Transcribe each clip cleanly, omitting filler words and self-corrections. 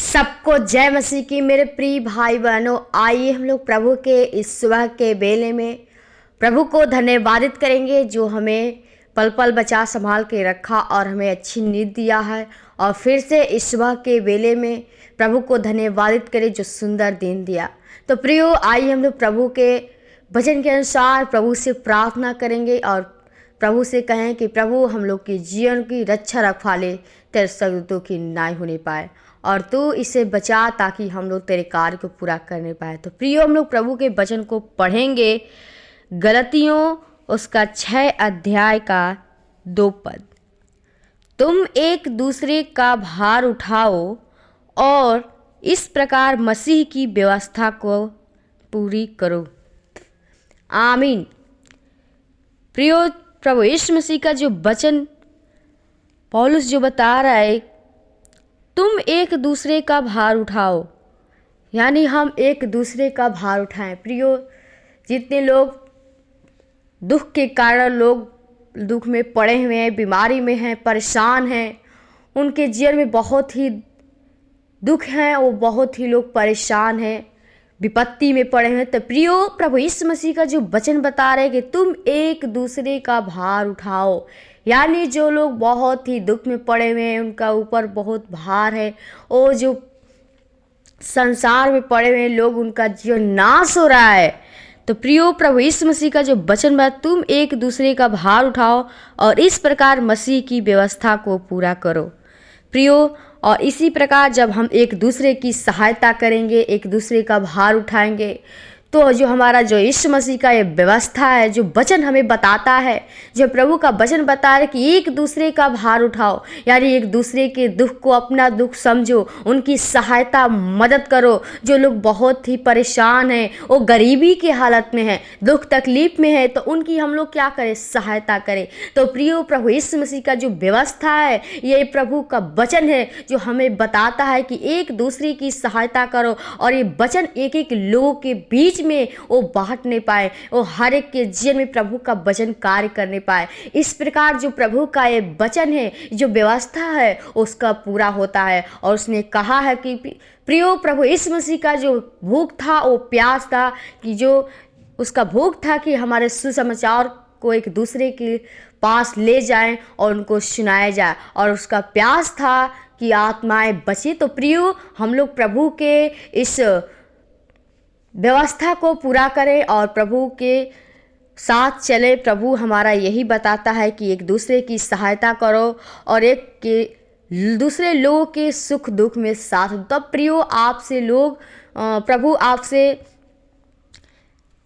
सबको जय मसीह की। मेरे प्रिय भाई बहनों, आइए हम लोग प्रभु के इस सुबह के बेले में प्रभु को धन्यवादित करेंगे जो हमें पल पल बचा संभाल के रखा और हमें अच्छी नींद दिया है। और फिर से इस सुबह के बेले में प्रभु को धन्यवादित करें जो सुंदर दिन दिया। तो प्रियो, आइए हम लोग प्रभु के वचन के अनुसार प्रभु से प्रार्थना करेंगे और प्रभु से कहें कि प्रभु हम लोग की जीवन की रक्षा रखवा ले, तेरे सदूतों की नाई होने पाए और तू इसे बचा ताकि हम लोग तेरे कार्य को पूरा करने पाए। तो प्रियो, हम लोग प्रभु के वचन को पढ़ेंगे। गलतियों उसका 6 अध्याय का 2 पद। तुम एक दूसरे का भार उठाओ और इस प्रकार मसीह की व्यवस्था को पूरी करो। आमीन। प्रियो, प्रभु यीशु मसीह का जो वचन पौलुस जो बता रहा है, तुम एक दूसरे का भार उठाओ, यानी हम एक दूसरे का भार उठाएं। प्रियो, जितने लोग दुख के कारण लोग दुख में पड़े हुए हैं, बीमारी में हैं, परेशान हैं, उनके जीवन में बहुत ही दुख हैं, वो बहुत ही लोग परेशान हैं, विपत्ति में पड़े हैं। तो प्रियो, प्रभु यीशु मसीह का जो वचन बता रहे हैं कि तुम एक दूसरे का भार उठाओ, यानी जो लोग बहुत ही दुख में पड़े हुए हैं, उनका ऊपर बहुत भार है, और जो संसार में पड़े हुए लोग, उनका जीवन नाश हो रहा है। तो प्रियो, प्रभु यीशु मसीह का जो वचन बता, तुम एक दूसरे का भार उठाओ और इस प्रकार मसीह की व्यवस्था को पूरा करो। प्रियो, और इसी प्रकार जब हम एक दूसरे की सहायता करेंगे, एक दूसरे का भार उठाएंगे, तो जो हमारा जो यीशु मसीह का ये व्यवस्था है, जो वचन हमें बताता है, जो प्रभु का वचन बता रहा है कि एक दूसरे का भार उठाओ, यानी एक दूसरे के दुख को अपना दुख समझो, उनकी सहायता मदद करो। जो लोग बहुत ही परेशान हैं, वो गरीबी की हालत में हैं, दुख तकलीफ में है, तो उनकी हम लोग क्या करें? सहायता करें। तो प्रियो, प्रभु यीशु मसीह का जो व्यवस्था है, ये प्रभु का वचन है जो हमें बताता है कि एक दूसरे की सहायता करो। और ये वचन एक एक लोगों के बीच में वो बांटने पाए, वो हर एक के जीवन में प्रभु का वचन कार्य करने पाए। इस प्रकार जो प्रभु का ये वचन है, जो व्यवस्था है, उसका पूरा होता है। और उसने कहा है कि प्रियो, प्रभु यीशु मसीह का जो भूख था, वो प्यास था, कि जो उसका भूख था कि हमारे सुसमाचार को एक दूसरे के पास ले जाएं और उनको सुनाया जाए, और उसका प्यास था कि आत्माएं बचे। तो प्रियो, हम लोग प्रभु के इस व्यवस्था को पूरा करें और प्रभु के साथ चले। प्रभु हमारा यही बताता है कि एक दूसरे की सहायता करो और एक के दूसरे लोगों के सुख दुख में साथ। तब प्रियो, आपसे लोग प्रभु आपसे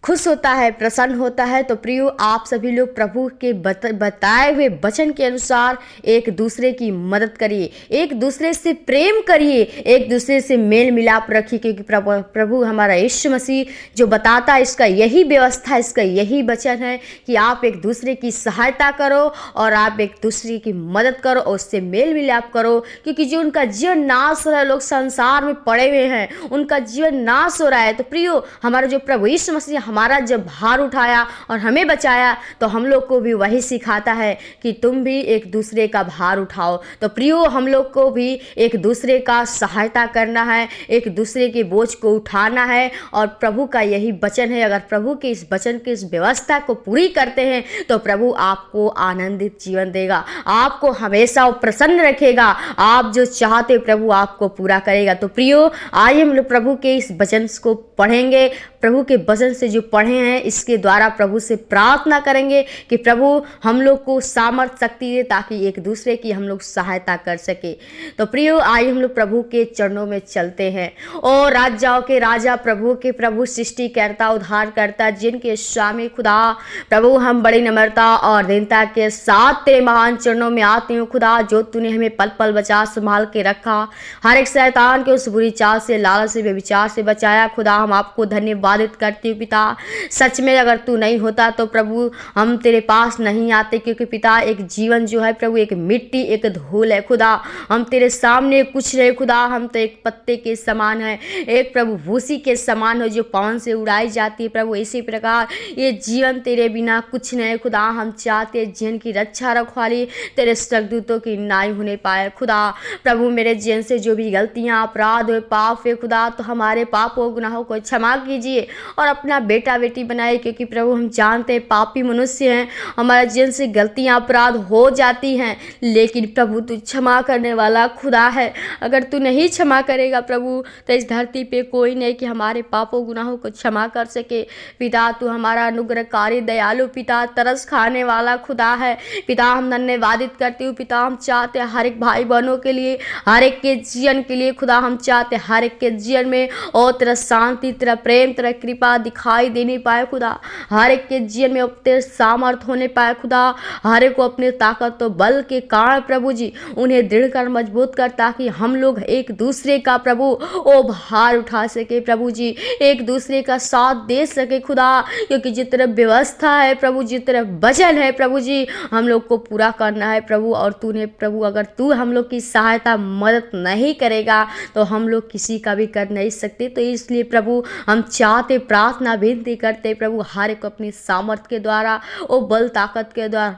खुश होता है, प्रसन्न होता है। तो प्रियो, आप सभी लोग प्रभु के बताए हुए वचन के अनुसार एक दूसरे की मदद करिए, एक दूसरे से प्रेम करिए, एक दूसरे से मेल मिलाप रखिए, क्योंकि प्रभु हमारा यीशु मसीह जो बताता है, इसका यही व्यवस्था, इसका यही वचन है कि आप एक दूसरे की सहायता करो और आप एक दूसरे की मदद करो और उससे मेल मिलाप करो। क्योंकि जो उनका जीवन नाश हो रहा है, लोग संसार में पड़े हुए हैं, उनका जीवन नाश हो रहा है। तो प्रियो, हमारा जो प्रभु यीशु मसीह हमारा जब भार उठाया और हमें बचाया, तो हम लोग को भी वही सिखाता है कि तुम भी एक दूसरे का भार उठाओ। तो प्रियो, हम लोग को भी एक दूसरे का सहायता करना है, एक दूसरे के बोझ को उठाना है। और प्रभु का यही वचन है, अगर प्रभु के इस वचन के इस व्यवस्था को पूरी करते हैं, तो प्रभु आपको आनंदित जीवन देगा, आपको हमेशा प्रसन्न रखेगा। आप जो चाहते प्रभु आपको पूरा करेगा। तो प्रियो, आइए हम लोग प्रभु के इस वचन को पढ़ेंगे। प्रभु के वचन से जो पढ़े हैं, इसके द्वारा प्रभु से प्रार्थना करेंगे कि प्रभु हम लोग को सामर्थ शक्ति दे, ताकि एक दूसरे की हम लोग सहायता कर सके। तो प्रियो, आइए हम लोग प्रभु के चरणों में चलते हैं। ओ राजाओं के राजा, प्रभु के प्रभु, सृष्टिकर्ता, उद्धारकर्ता, जिनके स्वामी खुदा, प्रभु हम बड़ी नम्रता और दीनता के साथ तेरे महान चरणों में आती हूँ खुदा, जो तूने हमें पल पल बचा संभाल के रखा, हर एक शैतान के उस बुरी चाल से, लालच से, व्यभिचार से बचाया। खुदा, हम आपको धन्यवाद धन्यवादित करती हूँ पिता। सच में अगर तू नहीं होता तो प्रभु हम तेरे पास नहीं आते, क्योंकि पिता एक जीवन जो है प्रभु एक मिट्टी एक धूल है खुदा। हम तेरे सामने कुछ नहीं खुदा, हम तो एक पत्ते के समान है, एक प्रभु भूसी के समान है जो पवन से उड़ाई जाती है प्रभु। इसी प्रकार ये जीवन तेरे बिना कुछ नहीं खुदा। हम चाहते जीवन की रक्षा रखवाली तेरे स्वर्गदूतों की नाई होने पाए खुदा। प्रभु मेरे जीवन से जो भी गलतियाँ अपराध हुए पाप हुए खुदा, तो हमारे पापों गुनाहों को क्षमा कीजिए और अपना बेटा बेटी बनाए, क्योंकि प्रभु हम जानते हैं पापी मनुष्य हैं, हमारे जीवन से गलतियाँ अपराध हो जाती हैं, लेकिन प्रभु तू क्षमा करने वाला खुदा है। अगर तू नहीं क्षमा करेगा प्रभु तो इस धरती पे कोई नहीं कि हमारे पापों गुनाहों को क्षमा कर सके। पिता तू हमारा अनुग्रहकारी दयालु पिता तरस खाने वाला खुदा है पिता। हम धन्यवादित करती हूँ पिता। हम चाहते हैं हर एक भाई बहनों के लिए, हर एक के जीवन के लिए खुदा, हम चाहते हैं हर एक के जीवन में और तेरा शांति तेरा प्रेम तेरा कृपा दिखाई देने पाए खुदा। हर एक के जीवन में तेरे सामर्थ होने पाए खुदा। हर एक को अपने ताकत तो बल के कारण प्रभु जी उन्हें दृढ़ कर मजबूत कर, ताकि हम लोग एक दूसरे का प्रभु ओ भार उठा सके प्रभु जी, एक दूसरे का साथ दे सके खुदा। क्योंकि जिस तरह व्यवस्था है प्रभु, जिस तरह वचन है प्रभु जी, हम लोग को पूरा करना है प्रभु। और तूने प्रभु अगर तू हम लोग की सहायता मदद नहीं करेगा तो हम लोग किसी का भी कर नहीं सकते। तो इसलिए प्रभु हम चाहते प्रार्थना विनती करते प्रभु हर एक अपनी सामर्थ्य के द्वारा ओ बल ताकत के द्वारा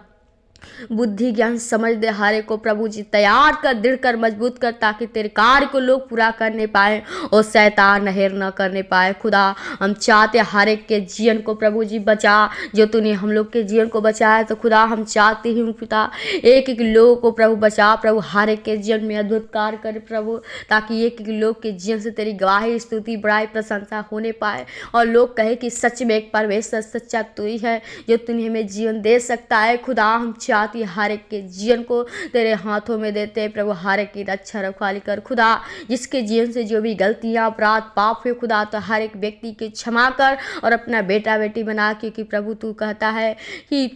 बुद्धि ज्ञान समझ दे हारे को प्रभु जी तैयार कर दृढ़ कर मजबूत कर, ताकि तेरे कार्य को लोग पूरा करने पाए और शैतान नहेर न करने पाए खुदा। हम चाहते हर एक के जीवन को प्रभु जी बचा, जो तूने हम लोग के जीवन को बचाया। तो खुदा हम चाहते ही पिता एक एक लोग को प्रभु बचा प्रभु, हर एक के जीवन में अद्भुत कार्य कर प्रभु, ताकि एक एक लोग के जीवन से तेरी गवाही स्तुति बड़ाई प्रशंसा होने पाए और लोग कहे कि सच में एक परमेश्वर सच्चा तू ही है जो तूने हमें जीवन दे सकता है खुदा। हम चाहती हर एक के जीवन को तेरे हाथों में देते हैं प्रभु, हर एक की रक्षा रखवाली कर खुदा। जिसके जीवन से जो भी गलतियां अपराध पाप हुए खुदा, तो हर एक व्यक्ति की क्षमा कर और अपना बेटा बेटी बना, क्योंकि प्रभु तू कहता है कि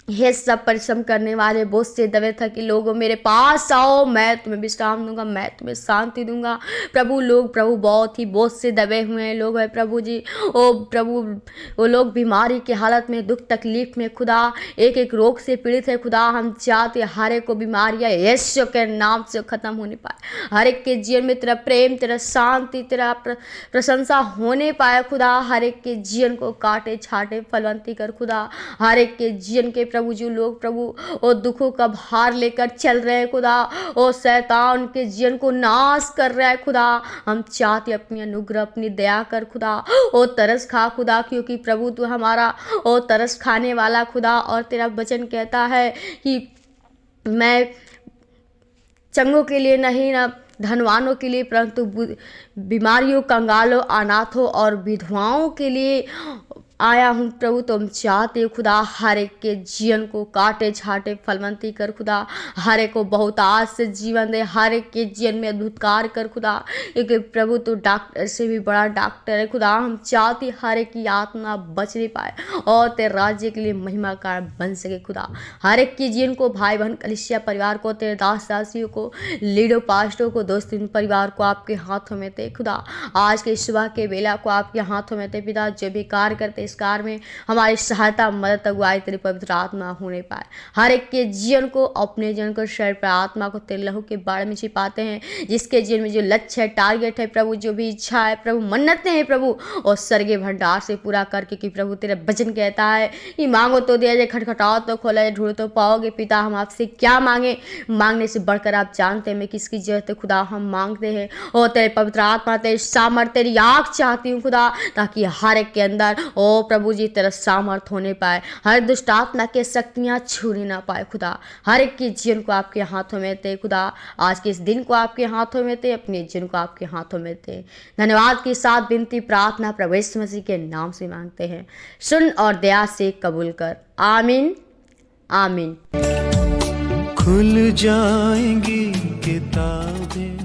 हे सब परिश्रम करने वाले बोझ से दबे थके लोगों मेरे पास आओ, मैं तुम्हें विश्राम दूंगा, मैं तुम्हें शांति दूंगा। प्रभु लोग प्रभु बहुत ही बोझ से दबे हुए हैं लोग है प्रभु जी। ओ प्रभु वो लोग बीमारी की हालत में दुख तकलीफ में खुदा, एक एक रोग से पीड़ित है खुदा। हम चाहते हर एक को बीमारियाँ यीशु के नाम से खत्म होने पाए, हर एक के जीवन में तेरा प्रेम तेरा शांति तेरा प्रशंसा होने पाए खुदा। हर एक के जीवन को काटे छाटे फलवंती कर खुदा। हर एक के जीवन के प्रभु जो लोग प्रभु और दुखों का भार लेकर चल रहे हैं खुदा, और शैतान के जीवन को नाश कर रहा है खुदा। हम चाहते अपनी अनुग्रह अपनी दया कर खुदा, और तरस खा खुदा, क्योंकि प्रभु तू हमारा और तरस खाने वाला खुदा। और तेरा वचन कहता है कि मैं चंगों के लिए नहीं ना धनवानों के लिए, परंतु बीमारियों कंगालों अनाथों और विधवाओं के लिए आया हूँ प्रभु। तुम चाहते हो खुदा हर एक के जीवन को काटे छाटे फलवंती कर खुदा, हर एक को बहुत आज से जीवन दे, हर एक के जीवन में अद्भुत कार्य कर खुदा, क्योंकि प्रभु तो डॉक्टर से भी बड़ा डॉक्टर है खुदा। हम चाहते हर एक की आत्मा बच नहीं पाए और तेरे राज्य के लिए महिमा कारण बन सके खुदा। हर एक के जीवन को भाई बहन कलिसिया परिवार को तेरे दास दासियों को लीडो पास्टों को दोस्तों परिवार को आपके हाथों में थे खुदा। आज के सुबह के बेला को आपके हाथों में थे पिता। जो भी कार्य करते इस कार्य में हमारी सहायता मदद अगुवाई तेरे पवित्र आत्मा होने पाए। हर एक के जीवन को अपने जीवन को शरीर पर आत्मा को तेरे लहू के बारे में छिपाते हैं। जिसके जीवन में जो लक्ष्य है टारगेट है प्रभु, जो भी इच्छा है प्रभु मन्नतें हैं प्रभु, और स्वर्गीय भंडार से पूरा करके कि प्रभु तेरा वचन कहता है कि मांगो तो दिया जाए, खटखटाओ तो खोला जाए, ढूंढो तो पाओगे। पिता हम आपसे क्या मांगे, मांगने से बढ़कर आप जानते हैं मैं किसकी जरूरत है खुदा। हम मांगते हैं और तेरे पवित्र आत्मा तेरे सामर्थ तेरी आँख चाहती हूँ खुदा, ताकि हर एक के अंदर ओ प्रभु जी तेरा सामर्थ होने पाए, हर दुष्ट आत्मा के शक्तियाँ छूने ना पाए खुदा। हर एक के जीवन को आपके हाथों में थे खुदा। आज के इस दिन को आपके हाथों में थे, अपने जीवन को आपके हाथों में थे। धन्यवाद के साथ विनती प्रार्थना प्रभु यीशु मसीह के नाम से मांगते हैं, सुन और दया से कबूल कर। आमीन आमीन। खुल जाएंगी किताबें